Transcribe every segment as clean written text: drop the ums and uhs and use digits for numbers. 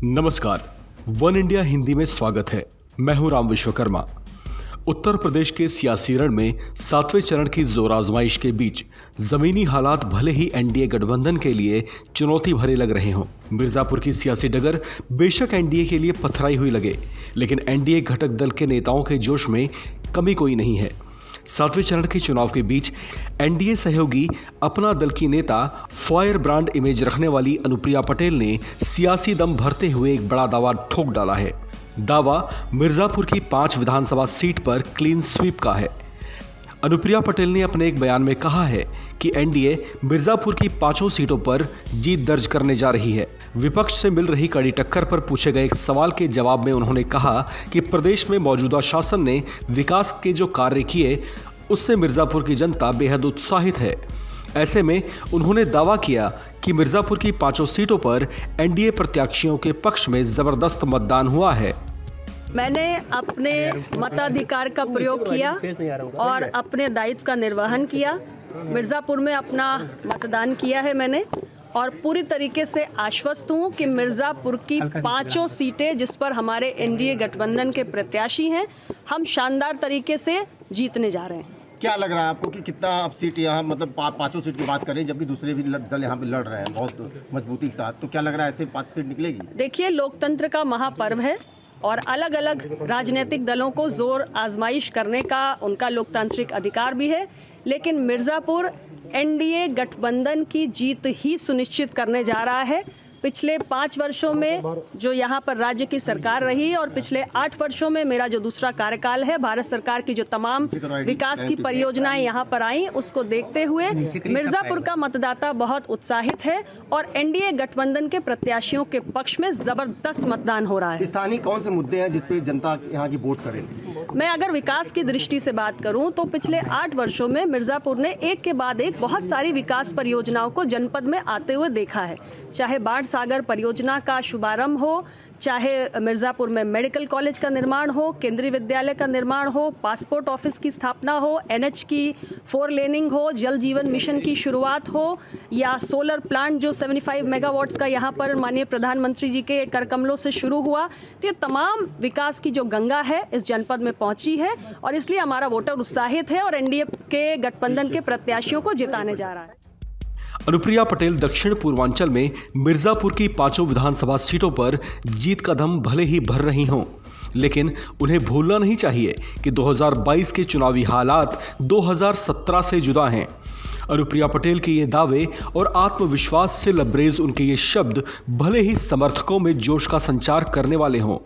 नमस्कार, one India Hindi में स्वागत है। मैं हूं राम विश्वकर्मा। उत्तर प्रदेश के सियासी रण में 7वें चरण की जोर आजमाइश के बीच जमीनी हालात भले ही एनडीए गठबंधन के लिए चुनौती भरे लग रहे हों। मिर्जापुर की सियासी डगर बेशक एनडीए के लिए पथराई हुई लगे, लेकिन एनडीए घटक दल के नेताओं के जोश में कमी कोई नहीं है। 7वें चरण के चुनाव के बीच एनडीए सहयोगी अपना दल की नेता फायर ब्रांड इमेज रखने वाली अनुप्रिया पटेल ने सियासी दम भरते हुए एक बड़ा दावा ठोक डाला है। दावा मिर्जापुर की 5 विधानसभा सीट पर क्लीन स्वीप का है। अनुप्रिया पटेल ने अपने एक बयान में कहा है कि एनडीए मिर्जापुर की 5 सीटों पर जीत दर्ज करने जा रही है। विपक्ष से मिल रही कड़ी टक्कर पर पूछे गए एक सवाल के जवाब में उन्होंने कहा कि प्रदेश में मौजूदा शासन ने विकास के जो कार्य किए उससे मिर्जापुर की जनता बेहद उत्साहित है। ऐसे में उन्होंने दावा किया कि मिर्जापुर की 5 सीटों पर एनडीए प्रत्याशियों के पक्ष में जबरदस्त मतदान हुआ है। मैंने अपने मताधिकार का प्रयोग किया और अपने दायित्व का निर्वहन किया। मिर्जापुर में अपना मतदान किया है मैंने, और पूरी तरीके से आश्वस्त हूँ कि मिर्जापुर की 5 सीटें जिस पर हमारे एनडीए गठबंधन के प्रत्याशी हैं, हम शानदार तरीके से जीतने जा रहे हैं। क्या लग रहा है आपको कि कितना अब सीट यहाँ, मतलब 5 सीट की बात करें, जबकि दूसरे भी दल यहाँ पे लड़ रहे हैं बहुत मजबूती के साथ, तो क्या लग रहा है ऐसे 5 सीट निकलेगी? देखिए, लोकतंत्र का महापर्व है और अलग अलग राजनीतिक दलों को जोर आजमाइश करने का उनका लोकतांत्रिक अधिकार भी है, लेकिन मिर्जापुर एनडीए गठबंधन की जीत ही सुनिश्चित करने जा रहा है। पिछले 5 वर्षों में जो यहाँ पर राज्य की सरकार रही और पिछले 8 वर्षों में मेरा जो दूसरा कार्यकाल है, भारत सरकार की जो तमाम विकास की परियोजनाएं यहाँ पर आई, उसको देखते हुए मिर्जापुर का मतदाता बहुत उत्साहित है और एनडीए गठबंधन के प्रत्याशियों के पक्ष में जबरदस्त मतदान हो रहा है। स्थानीय कौन से मुद्दे हैं जिसपे जनता यहाँ की वोट करे? मैं अगर विकास की दृष्टि से बात करूं तो पिछले 8 वर्षों में मिर्जापुर ने एक के बाद एक बहुत सारी विकास परियोजनाओं को जनपद में आते हुए देखा है। चाहे बाढ़ सागर परियोजना का शुभारंभ हो, चाहे मिर्जापुर में मेडिकल कॉलेज का निर्माण हो, केंद्रीय विद्यालय का निर्माण हो, पासपोर्ट ऑफिस की स्थापना हो, एनएच की 4 लेनिंग हो, जल जीवन मिशन की शुरुआत हो, या सोलर प्लांट जो 75 मेगावाट्स का यहाँ पर माननीय प्रधानमंत्री जी के कर कमलों से शुरू हुआ। तो ये तमाम विकास की जो गंगा है इस जनपद में पहुंची है और इसलिए हमारा वोटर उत्साहित है और एनडीए के गठबंधन के प्रत्याशियों को जिताने जा रहा है। अनुप्रिया पटेल दक्षिण पूर्वांचल में मिर्जापुर की 5 विधानसभा सीटों पर जीत का दम भले ही भर रही हों, लेकिन उन्हें भूलना नहीं चाहिए कि 2022 के चुनावी हालात 2017 से जुदा हैं। अनुप्रिया पटेल के ये दावे और आत्मविश्वास से लबरेज उनके ये शब्द भले ही समर्थकों में जोश का संचार करने वाले हों,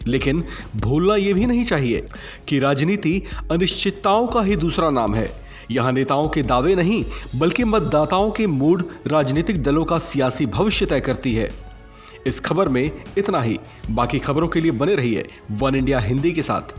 लेकिन भूलना ये भी नहीं चाहिए कि राजनीति अनिश्चितताओं का ही दूसरा नाम है। यहाँ नेताओं के दावे नहीं बल्कि मतदाताओं के मूड राजनीतिक दलों का सियासी भविष्य तय करती है। इस खबर में इतना ही। बाकी खबरों के लिए बने रहिए वन इंडिया हिंदी के साथ।